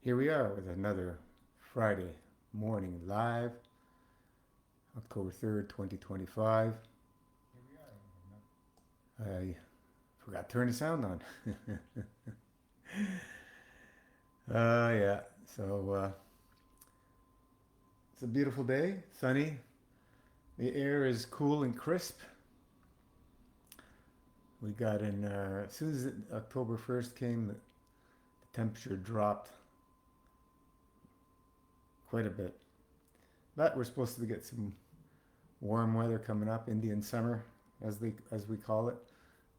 Here we are with another Friday morning live, October 3rd, 2025. I forgot to turn the sound on. Yeah, so it's a beautiful day, sunny. The air is cool and crisp. We got in, as soon as October 1st came, the temperature dropped quite a bit. But we're supposed to get some warm weather coming up, Indian summer, as we call it.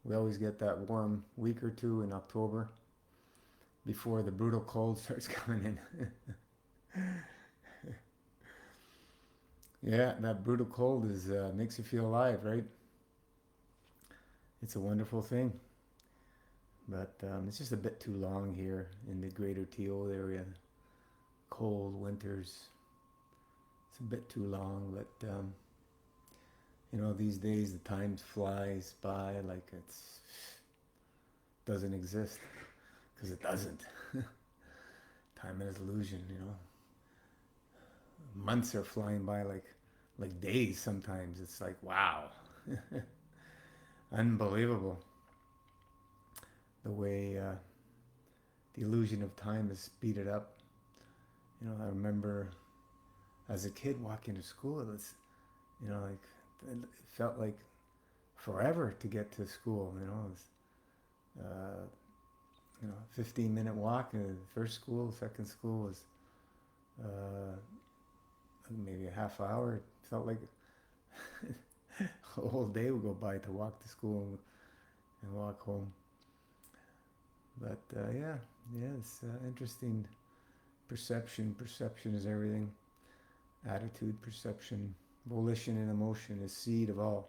We always get that warm week or two in October before the brutal cold starts coming in. Yeah, that brutal cold is makes you feel alive, right? It's a wonderful thing, but it's just a bit too long here in the greater TO area. Cold winters, it's a bit too long, but these days the time flies by like it's doesn't exist because it doesn't. Time is illusion. Months are flying by like days sometimes. It's like wow. Unbelievable the way the illusion of time is speeded up. I remember as a kid walking to school, like it felt like forever to get to school. It was, 15-minute walk. First school, second school was uh, maybe a half hour. It felt like a whole day would go by to walk to school and walk home. But yeah, it's interesting. Perception is everything. Attitude, perception, volition, and emotion is seed of all.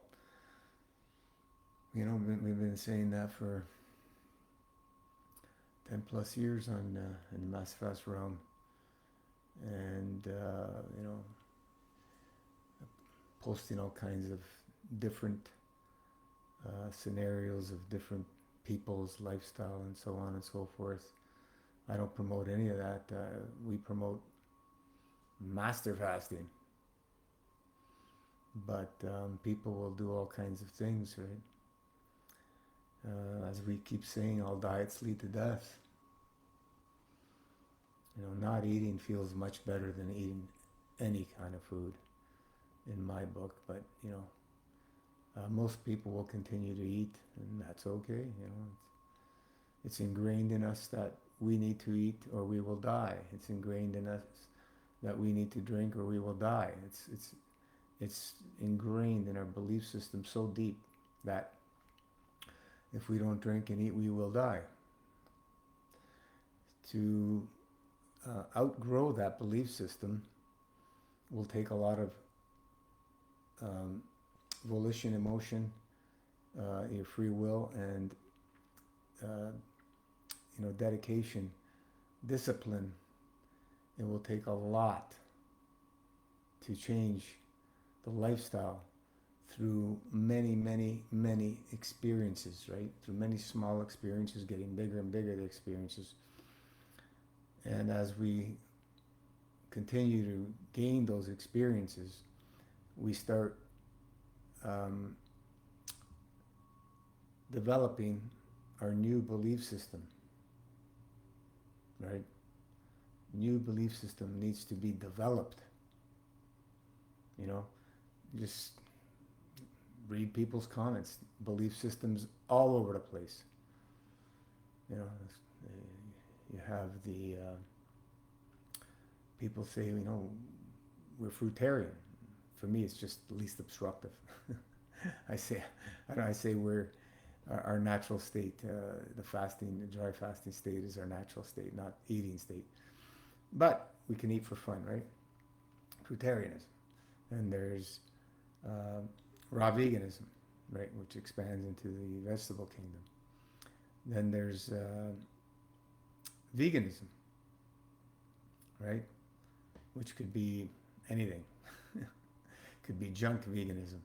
We've been saying that for 10 plus years in the mass fast realm, and posting all kinds of different scenarios of different people's lifestyle and so on and so forth. I don't promote any of that. We promote master fasting, but people will do all kinds of things, right? As we keep saying, all diets lead to death. Not eating feels much better than eating any kind of food, in my book. But most people will continue to eat, and that's okay. It's ingrained in us that we need to eat or we will die. It's ingrained in us that we need to drink or we will die. It's ingrained in our belief system so deep that if we don't drink and eat, we will die. To outgrow that belief system will take a lot of um, volition, emotion, your free will, and dedication, discipline. It will take a lot to change the lifestyle through many, many, many experiences, right? Through many small experiences, getting bigger and bigger the experiences. And as we continue to gain those experiences, we start um, developing our new belief system, right? New belief system needs to be developed. You know, just read people's comments. Belief systems all over the place. You know, you have the people say, we're fruitarian. For me, it's just least obstructive. I say, I say we're our natural state. The fasting, the dry fasting state is our natural state, not eating state. But we can eat for fun, right? Fruitarianism. And there's uh, raw veganism, right, which expands into the vegetable kingdom. Then there's veganism, right, which could be anything. Could be junk veganism.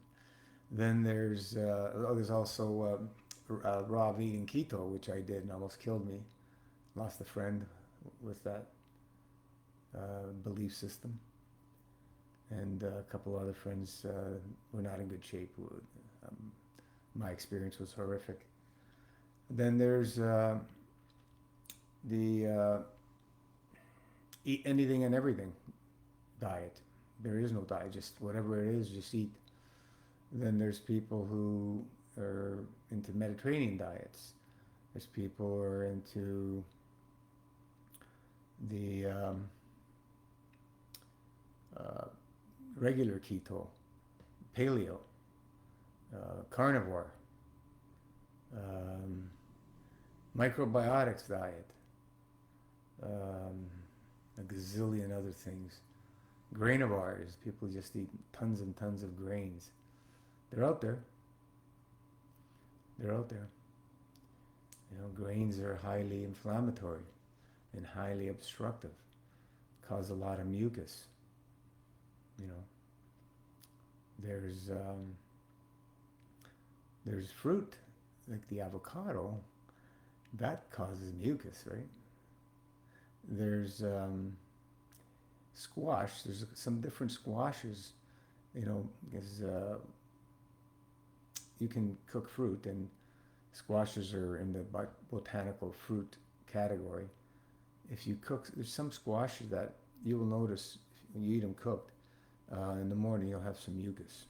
Then there's also raw vegan keto, which I did and almost killed me. Lost a friend with that. belief system. And a couple other friends were not in good shape. My experience was horrific. Then there's the eat anything and everything diet. There is no diet, just whatever it is, just eat. Then there's people who are into Mediterranean diets. There's people who are into the uh, regular keto, paleo, carnivore, um, microbiotics diet, a gazillion other things. Grainivores, people just eat tons and tons of grains. They're out there. They're out there. You know, grains are highly inflammatory and highly obstructive, cause a lot of mucus. You know, there's fruit like the avocado that causes mucus, right? There's squash. There's some different squashes, you know, because you can cook fruit, and squashes are in the botanical fruit category. If you cook, there's some squashes that you will notice when you eat them cooked. In the morning, you'll have some mucus.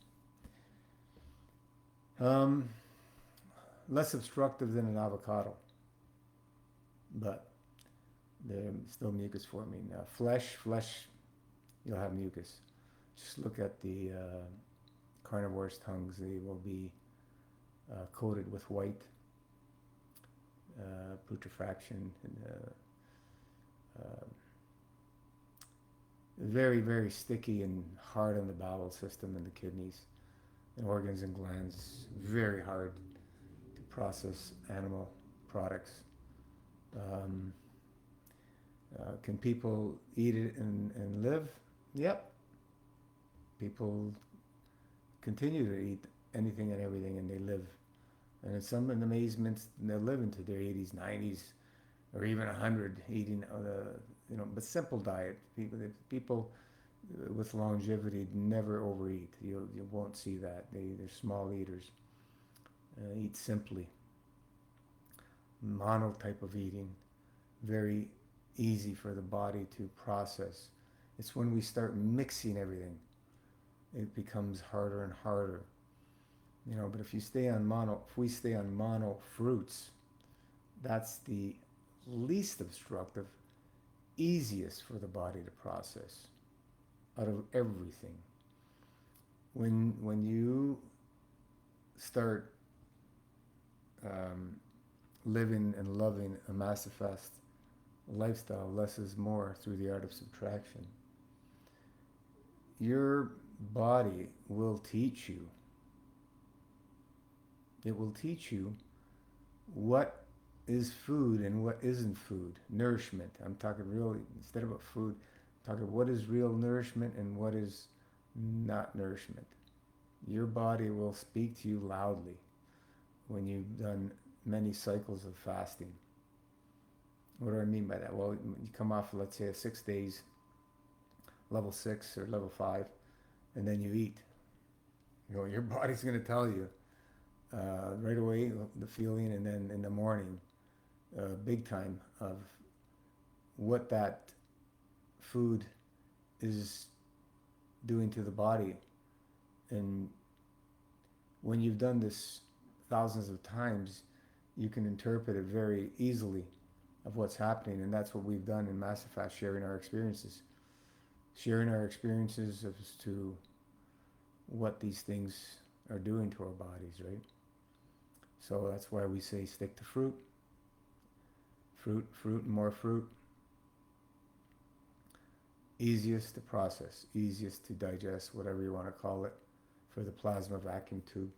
Um, Less obstructive than an avocado, but they're still mucus forming. Flesh, you'll have mucus. Just look at the carnivore's tongues. They will be coated with white putrefaction and very, very sticky and hard on the bowel system and the kidneys and organs and glands. Very hard to process animal products. Um, can people eat it and live? Yep. People continue to eat anything and everything, and they live. And in some amazements, they'll live into their 80s, 90s, or even 100, eating, but simple diet. People with longevity never overeat. You won't see that. They're small eaters. Eat simply. Mono type of eating. Very easy for the body to process. It's when we start mixing everything, it becomes harder and harder. You know, but if we stay on mono fruits, that's the least obstructive, easiest for the body to process out of everything. When you start living and loving a massifest lifestyle, less is more through the art of subtraction, your body will teach you. It will teach you what is food and what isn't food. Nourishment. I'm talking really, instead of food, I'm talking what is real nourishment and what is not nourishment. Your body will speak to you loudly when you've done many cycles of fasting. What do I mean by that? Well, you come off, let's say, 6 days, level 6 or level 5, and then you eat. You know, your body's going to tell you right away the feeling, and then in the morning, big time, of what that food is doing to the body. And when you've done this thousands of times, you can interpret it very easily of what's happening. And that's what we've done in Massive Fast, sharing our experiences as to what these things are doing to our bodies, right? So that's why we say stick to fruit, and more fruit. Easiest to process, easiest to digest, whatever you want to call it, for the plasma vacuum tube.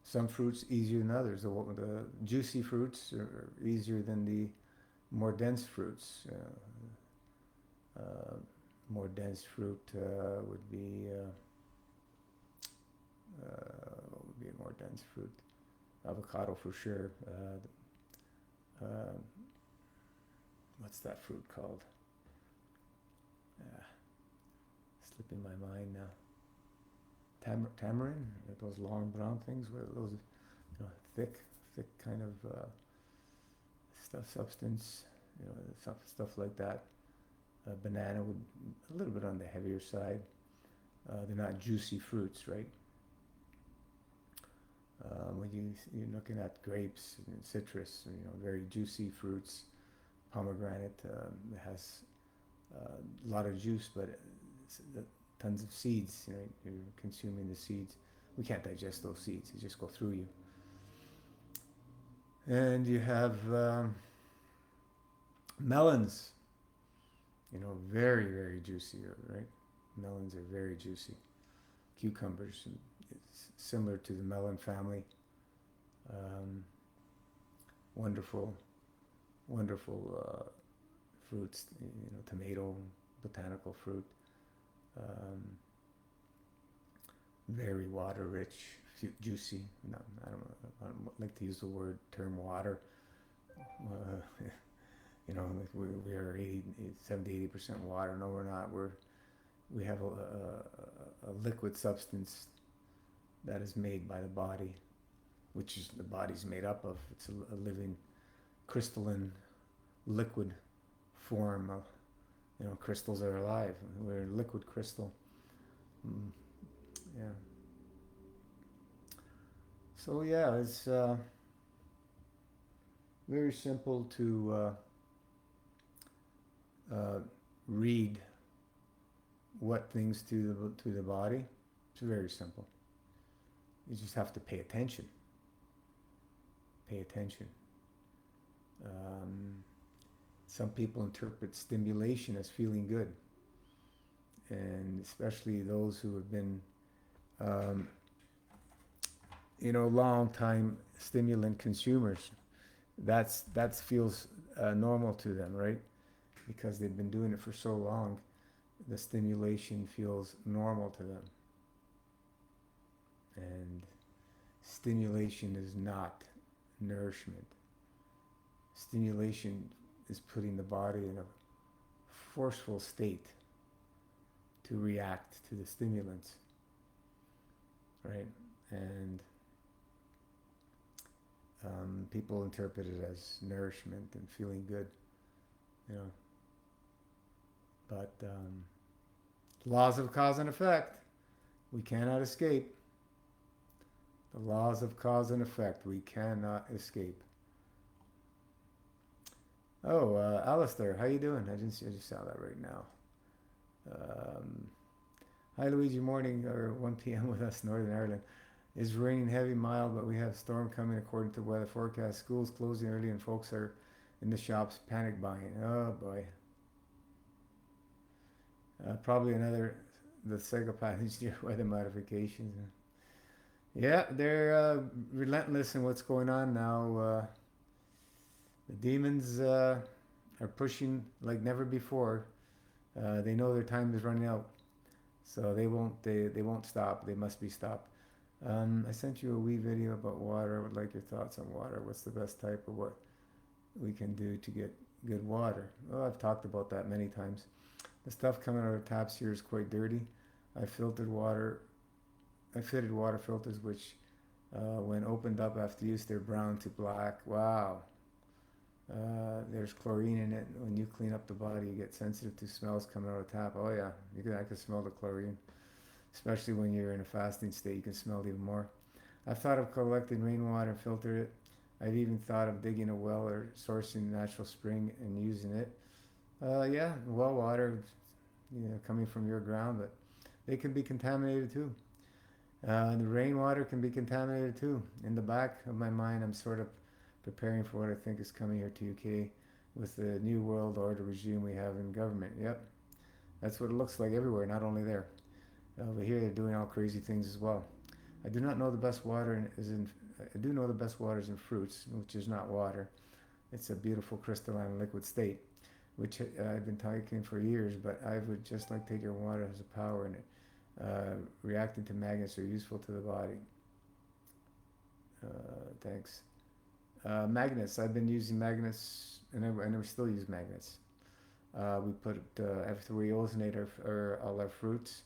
Some fruits easier than others. The juicy fruits are easier than the more dense fruits. More dense fruit would be what would be a more dense fruit? Avocado for sure. what's that fruit called? Uh, Slipping my mind now. Tamarind, those long brown things, those, thick, kind of substance, stuff like that. Banana would a little bit on the heavier side. They're not juicy fruits, right? When you're looking at grapes and citrus, very juicy fruits. Pomegranate has a lot of juice, but tons of seeds. You're consuming the seeds. We can't digest those seeds; they just go through you. And you have melons. Very, very juicy, right? Melons are very juicy. Cucumbers, it's similar to the melon family. Um, Wonderful, wonderful fruits. Tomato, botanical fruit. Um, Very water rich, juicy. No, I don't like to use the term water. Uh, like we are 70-80% water. No, we're not. We have a liquid substance that is made by the body, which is the body's made up of. It's a living crystalline liquid form. Crystals are alive. We're a liquid crystal. Yeah. So yeah, it's very simple to read what things to the body. It's very simple. You just have to pay attention. Pay attention. Some people interpret stimulation as feeling good, and especially those who have been, long time stimulant consumers. That feels normal to them, right? Because they've been doing it for so long, the stimulation feels normal to them. And stimulation is not nourishment. Stimulation is putting the body in a forceful state to react to the stimulants, right? And people interpret it as nourishment and feeling good, But laws of cause and effect, we cannot escape. The laws of cause and effect, we cannot escape. Oh, Alistair, how you doing? I just saw that right now. Hi, Luigi. Morning, or 1 p.m. with us, Northern Ireland. It's raining heavy, mild, but we have storm coming according to weather forecast. Schools closing early, and folks are in the shops panic buying. Oh boy. Probably the psychopath weather modifications. Yeah, they're relentless in what's going on now. The demons are pushing like never before. They know their time is running out, so they won't stop. They must be stopped. I sent you a wee video about water. I would like your thoughts on water. What's the best type of what we can do to get good water? Well, I've talked about that many times. The stuff coming out of taps here is quite dirty. I fitted water filters, which when opened up after use, they're brown to black. Wow. There's chlorine in it. When you clean up the body, you get sensitive to smells coming out of tap. Oh yeah, I can smell the chlorine. Especially when you're in a fasting state, you can smell it even more. I've thought of collecting rainwater and filter it. I've even thought of digging a well or sourcing a natural spring and using it. Yeah, well water, coming from your ground, but they can be contaminated too. The rainwater can be contaminated too. In the back of my mind, I'm sort of preparing for what I think is coming here to UK with the new world order regime we have in government. Yep, that's what it looks like everywhere, not only there. Over here, they're doing all crazy things as well. I do not know the best water is in. I do know the best water is in fruits, which is not water. It's a beautiful crystalline liquid state, which I've been talking for years. But I would just like to take your water has a power in it. Reacting to magnets are useful to the body. Thanks. Magnets. I've been using magnets, and I never still use magnets. We put after we ozonate all our fruits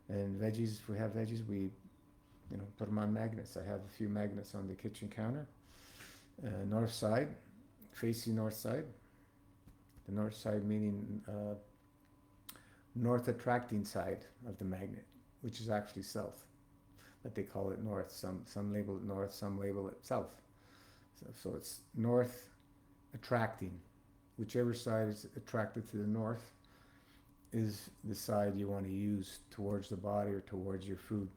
and veggies. If we have veggies, we put them on magnets. I have a few magnets on the kitchen counter. North side, facing north side. The north side meaning north attracting side of the magnet, which is actually south, but they call it north. Some label it north, some label it south. So it's north attracting. Whichever side is attracted to the north is the side you want to use towards the body or towards your food.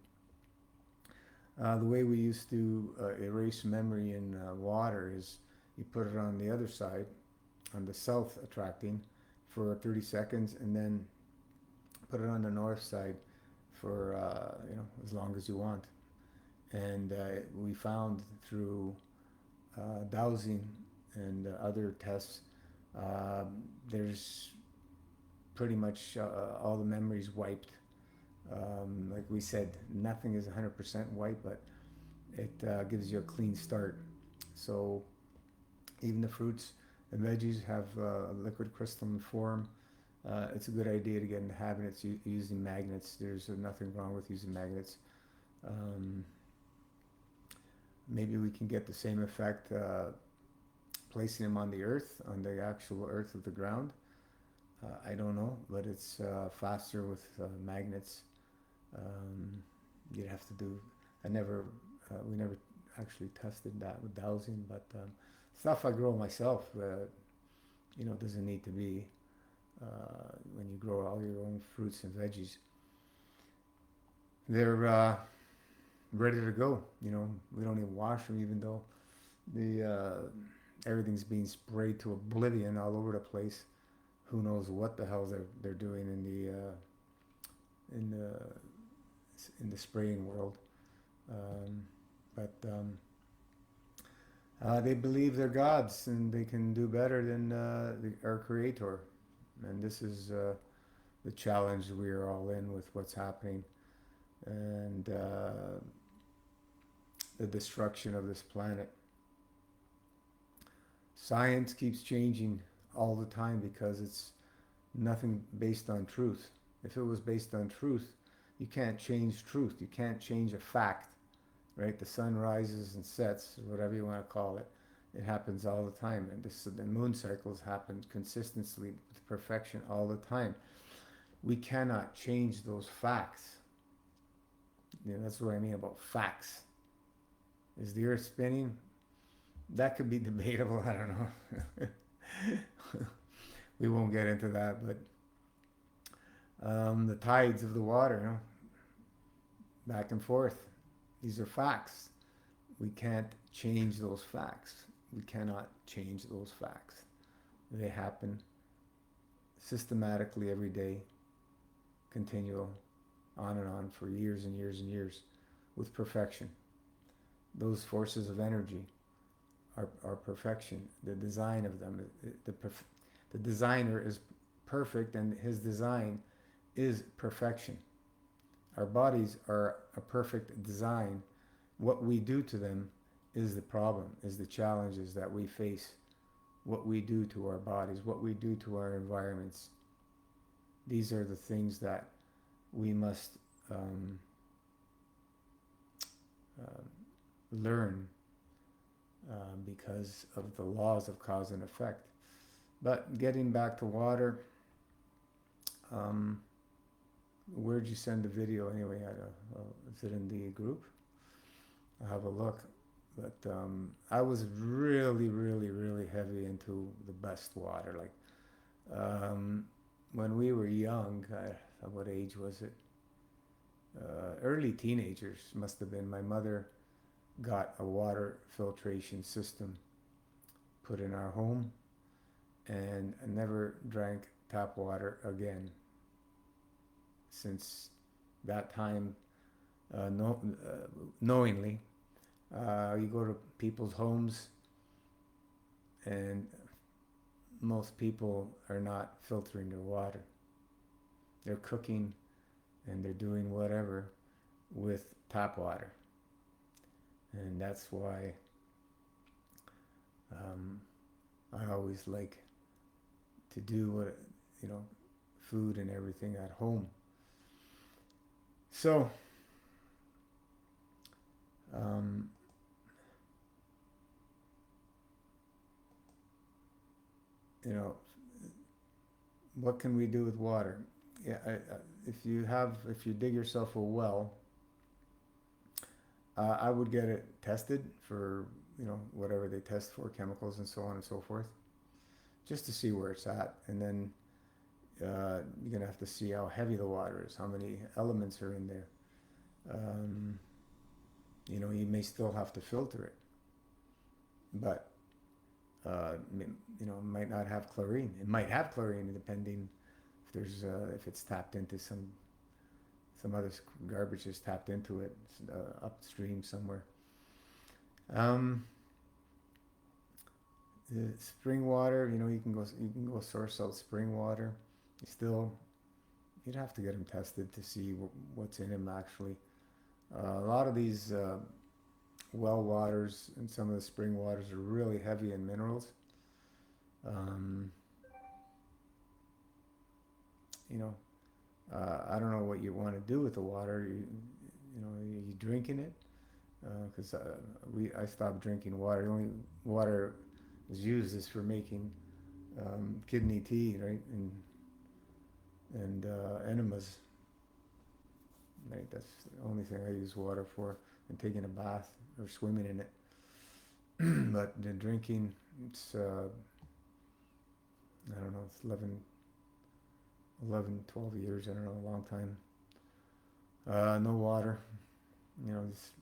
The way we used to erase memory in water is you put it on the other side, on the south attracting, for 30 seconds, and then put it on the north side for as long as you want. And we found through dowsing and other tests, there's pretty much all the memories wiped. Like we said, nothing is 100% white, but it gives you a clean start. So even the fruits and veggies have liquid crystalline form. It's a good idea to get in the habit of using magnets. There's nothing wrong with using magnets. Maybe we can get the same effect placing them on the earth, on the actual earth of the ground. I don't know, but it's faster with magnets. You'd have to do. We never actually tested that with dowsing, but stuff I grow myself, doesn't need to be when you grow all your own fruits and veggies. They're ready to go. We don't even wash them, even though the everything's being sprayed to oblivion all over the place. Who knows what the hell they're doing in the spraying world, but they believe they're gods and they can do better than our Creator, and this is the challenge we are all in with what's happening, and the destruction of this planet. Science keeps changing all the time because it's nothing based on truth. If it was based on truth, you can't change truth. You can't change a fact, right? The sun rises and sets, whatever you want to call it. It happens all the time. And the moon cycles happen consistently with perfection all the time. We cannot change those facts. That's what I mean about facts. Is the earth spinning? That could be debatable. I don't know. We won't get into that, but the tides of the water, back and forth. These are facts. We can't change those facts. We cannot change those facts. They happen systematically every day, continual, on and on for years and years and years, with perfection. Those forces of energy are perfection. The design of them, the designer is perfect, and his design is perfection. Our bodies are a perfect design. What we do to them is the problem, is the challenges that we face. What we do to our bodies, what we do to our environments. These are the things that we must learn because of the laws of cause and effect. But getting back to water, where'd you send the video anyway? Is it in the group? I'll have a look. But I was really, really, really heavy into the best water. Like when we were young, what age was it? Early teenagers must have been. My mother got a water filtration system put in our home, and I never drank tap water again since that time, knowingly. You go to people's homes, and most people are not filtering their water. They're cooking and they're doing whatever with tap water. And that's why I always like to do what, you know, food and everything at home. So, um, you know, what can we do with water? Yeah, if you dig yourself a well, I would get it tested for, whatever they test for, chemicals and so on and so forth, just to see where it's at. And then you're gonna have to see how heavy the water is, how many elements are in there. Um, you may still have to filter it, but it might not have chlorine. It might have chlorine depending if it's tapped into some other garbage is tapped into it upstream somewhere. Um, the spring water, you can go source out spring water. You'd have to get them tested to see what's in them actually. A lot of these well waters and some of the spring waters are really heavy in minerals. Um, you know, I don't know what you want to do with the water. You drinking it? Because I stopped drinking water. The only water is used is for making kidney tea, right? And enemas. Right, that's the only thing I use water for, and taking a bath or swimming in it. But the drinking, it's I don't know, it's 12 years. I don't know, a long time. No water. Just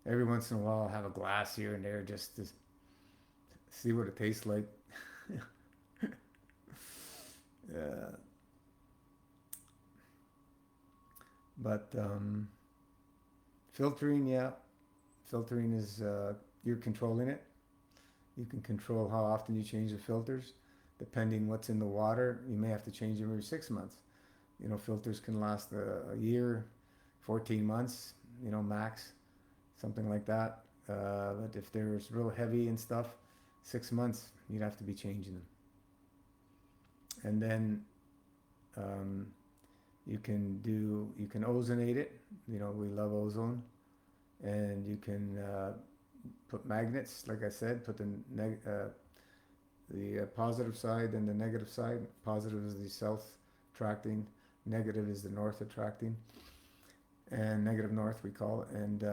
every once in a while, I'll have a glass here and there just to see what it tastes like. Yeah. But filtering, yeah, filtering is you're controlling it. You can control how often you change the filters, depending what's in the water. You may have to change them every 6 months. Filters can last a year, 14 months, max, something like that. But if there's real heavy and stuff, 6 months you'd have to be changing them. And then um, you can ozonate it. We love ozone, and you can put magnets. Like I said, put the positive side and the negative side. Positive is the south attracting, negative is the north attracting, and negative north we call it. And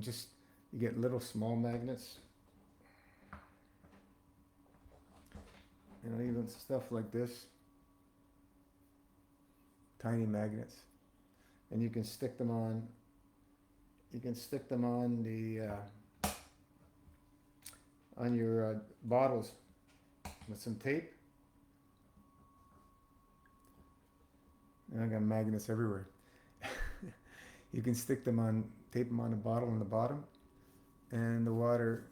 just you get little small magnets. Even stuff like this, tiny magnets, and you can stick them on. You can stick them on on your bottles with some tape. And I got magnets everywhere. You can tape them on a bottle in the bottom, and the water.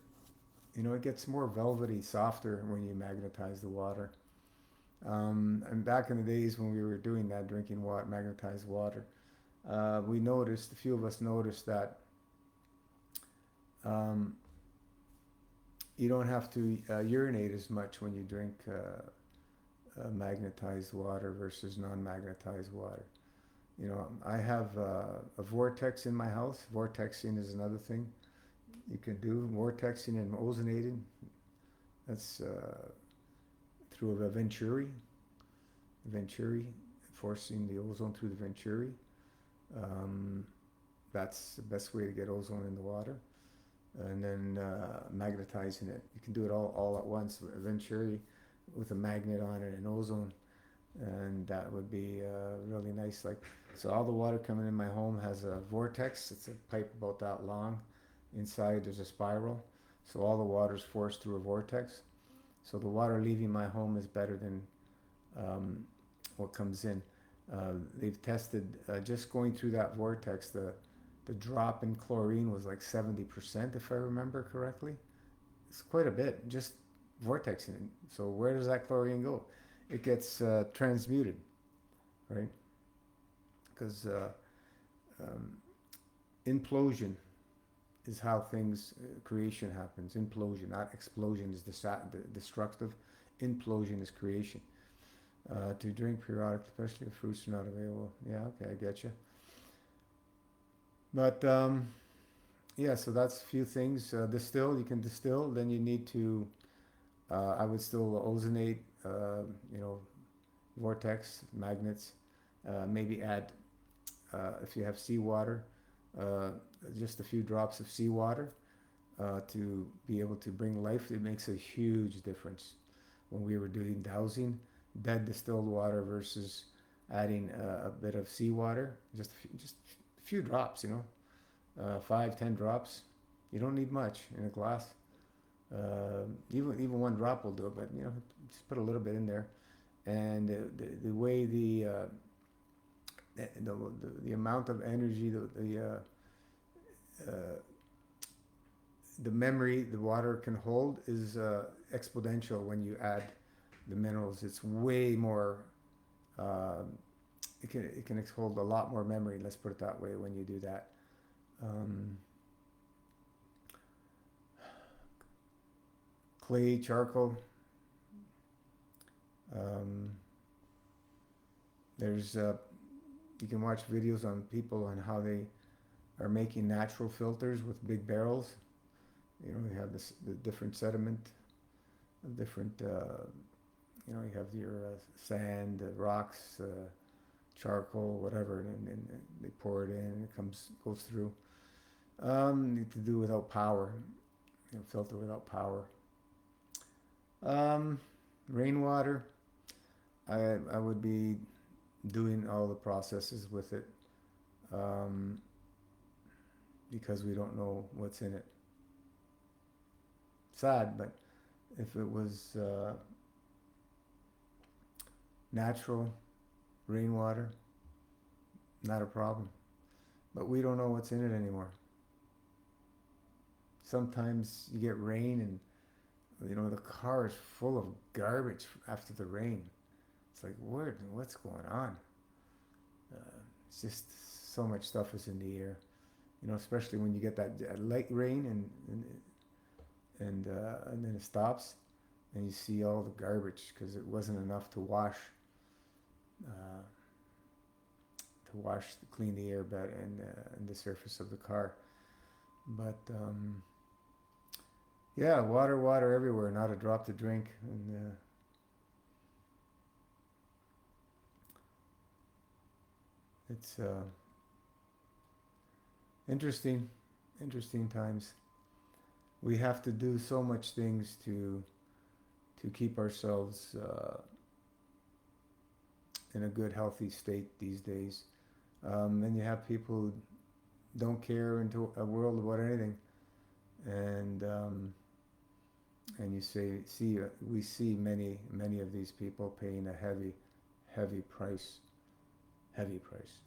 It gets more velvety, softer when you magnetize the water. And back in the days when we were doing that, drinking water, magnetized water, a few of us noticed that you don't have to urinate as much when you drink magnetized water versus non-magnetized water. I have a vortex in my house. Vortexing is another thing you can do. Vortexing and ozonating. That's through a venturi, forcing the ozone through the venturi. That's the best way to get ozone in the water. And then magnetizing it. You can do it all at once. A venturi with a magnet on it and ozone, and that would be really nice. So all the water coming in my home has a vortex. It's a pipe about that long. Inside there's a spiral, so all the water is forced through a vortex. So the water leaving my home is better than what comes in. They've tested just going through that vortex. The drop in chlorine was like 70%, if I remember correctly. It's quite a bit, just vortexing it. So where does that chlorine go? It gets transmuted, right? Because implosion is how things creation happens. Implosion, not explosion, is destructive. Implosion is creation. To drink periodically, especially if fruits are not available. Yeah, okay, I get you. But yeah, so that's a few things. Distill, you can distill. Then you need to. I would still ozonate. You know, vortex magnets. Maybe add if you have seawater, uh, just a few drops of seawater to be able to bring life. It makes a huge difference. When we were doing dowsing, dead distilled water versus adding a bit of seawater, just a few drops, you know, 5, 10 drops. You don't need much in a glass. Even one drop will do it, but you know, just put a little bit in there. And the way the amount of energy, uh, the memory the water can hold is exponential when you add the minerals. It's way more. Uh, it can hold a lot more memory. Let's put it that way when you do that. Um, Clay, charcoal. Um, there's you can watch videos on people on how they are making natural filters with big barrels. You know, you have the different sediment, different. You know, you have your sand, rocks, charcoal, whatever, and they pour it in, and it goes through. Need to do without power. You know, filter without power. Um, Rainwater. I would be doing all the processes with it um, because we don't know what's in it. Sad, but if it was natural rainwater, not a problem. But we don't know what's in it anymore. Sometimes you get rain and you know the car is full of garbage after the rain. It's like what's going on? It's just so much stuff is in the air. You know, especially when you get that light rain and then it stops, and you see all the garbage because it wasn't enough uh, clean the air bed and the surface of the car. But yeah, water everywhere, not a drop to drink, and it's interesting, interesting times. We have to do so much things to keep ourselves in a good, healthy state these days. And you have people who don't care into a world about anything, and we see many of these people paying a heavy price, heavy price.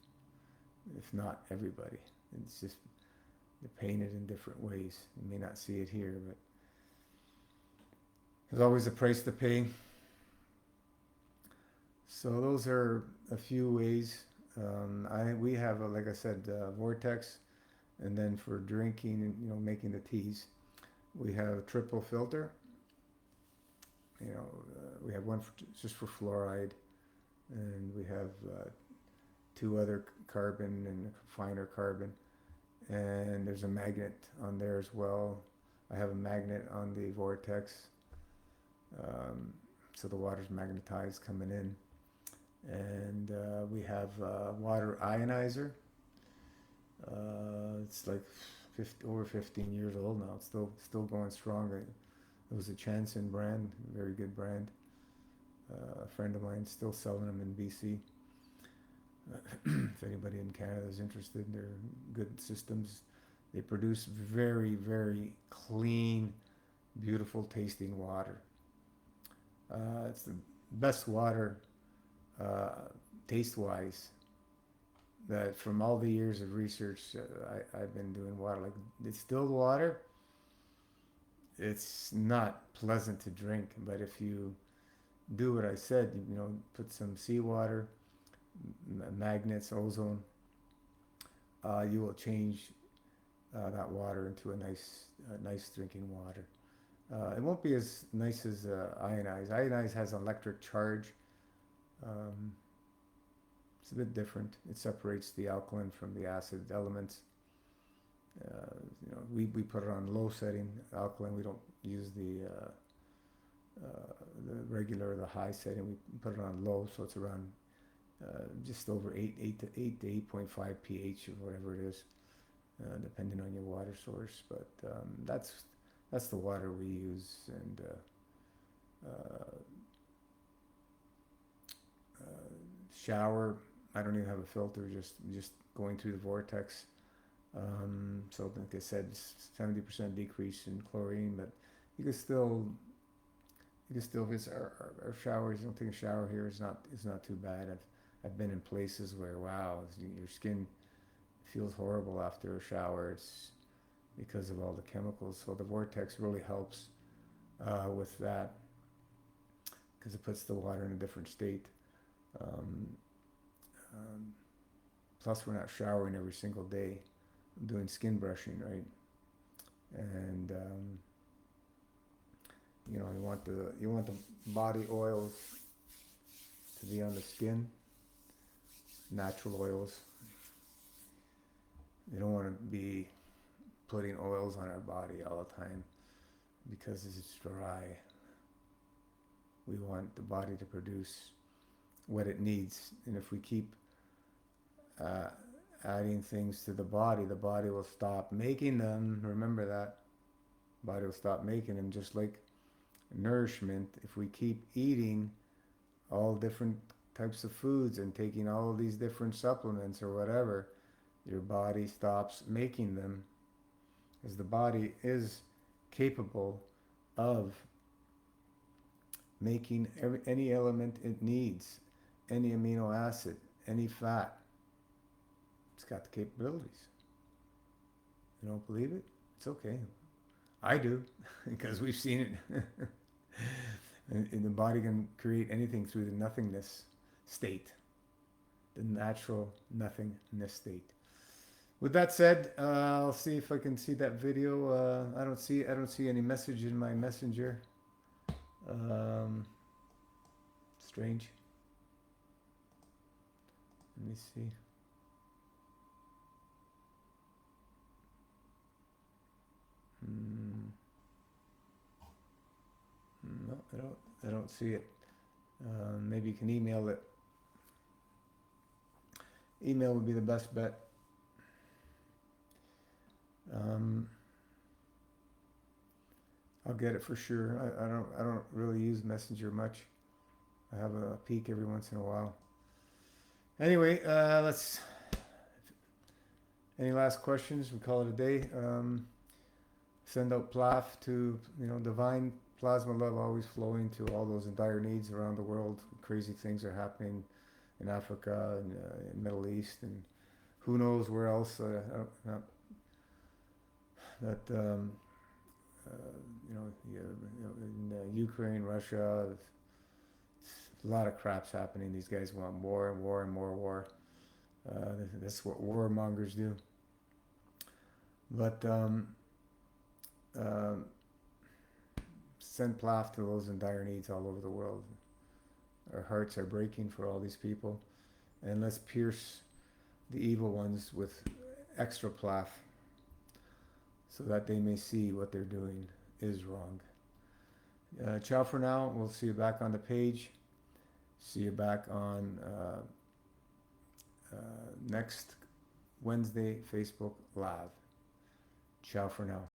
If not everybody, it's just they're paying it in different ways. You may not see it here, but there's always a price to pay. So those are a few ways. We have, like I said, vortex, and then for drinking, you know, making the teas, we have a triple filter. You know, we have one just for fluoride, and we have two other carbon and finer carbon, and there's a magnet on there as well. I have a magnet on the vortex, so the water's magnetized coming in, and we have water ionizer. It's like over 15 years old now. It's still going strong. It was a Chanson brand, very good brand. A friend of mine still selling them in BC. If anybody in Canada is interested, they're good systems. They produce very clean, beautiful tasting water. It's the best water, taste wise, that from all the years of research I've been doing water. Like distilled water, it's not pleasant to drink, but if you do what I said, you know, put some seawater, magnets, ozone, you will change that water into a nice drinking water. It won't be as nice as ionized. Ionized has an electric charge. Um, it's a bit different. It separates the alkaline from the acid elements. We put it on low setting alkaline. We don't use the regular or the high setting. We put it on low, so it's around just over 8 to 8.5 pH or whatever it is, depending on your water source. But that's the water we use, and shower. I don't even have a filter. Just going through the vortex. So like I said, 70% decrease in chlorine, but you can still visit our showers. You don't take a shower here. It's not too bad. I've been in places where, wow, your skin feels horrible after a shower. It's because of all the chemicals. So the vortex really helps with that, because it puts the water in a different state. Um, Plus, we're not showering every single day. I'm doing skin brushing, right? And you want the body oils to be on the skin, natural oils. You don't want to be putting oils on our body all the time because it's dry. We want the body to produce what it needs, and if we keep adding things to the body will stop making them. Remember that. Body will stop making them, just like nourishment. If we keep eating all different types of foods and taking all these different supplements or whatever, your body stops making them, because the body is capable of making any element it needs, any amino acid, any fat. It's got the capabilities. You don't believe it? It's okay. I do, because we've seen it. And the body can create anything through the nothingness state, the natural nothingness state. With that said, I'll see if I can see that video. I don't see any message in my messenger. Strange. Let me see. No, I don't see it. Maybe you can email it. Email would be the best bet. I'll get it for sure. I don't really use Messenger much. I have a peek every once in a while. Anyway, let's. Any last questions? We call it a day. Send out plaf to, divine plasma love always flowing to all those in dire needs around the world. Crazy things are happening in Africa and in Middle East, and who knows where else. In Ukraine, Russia, a lot of crap's happening. These guys want war and war and more war. That's what warmongers do. But send plaf to those in dire needs all over the world. Our hearts are breaking for all these people, and let's pierce the evil ones with extra plaf, so that they may see what they're doing is wrong. Ciao for now. We'll see you back on the page. See you back on next Wednesday Facebook Live. Ciao for now.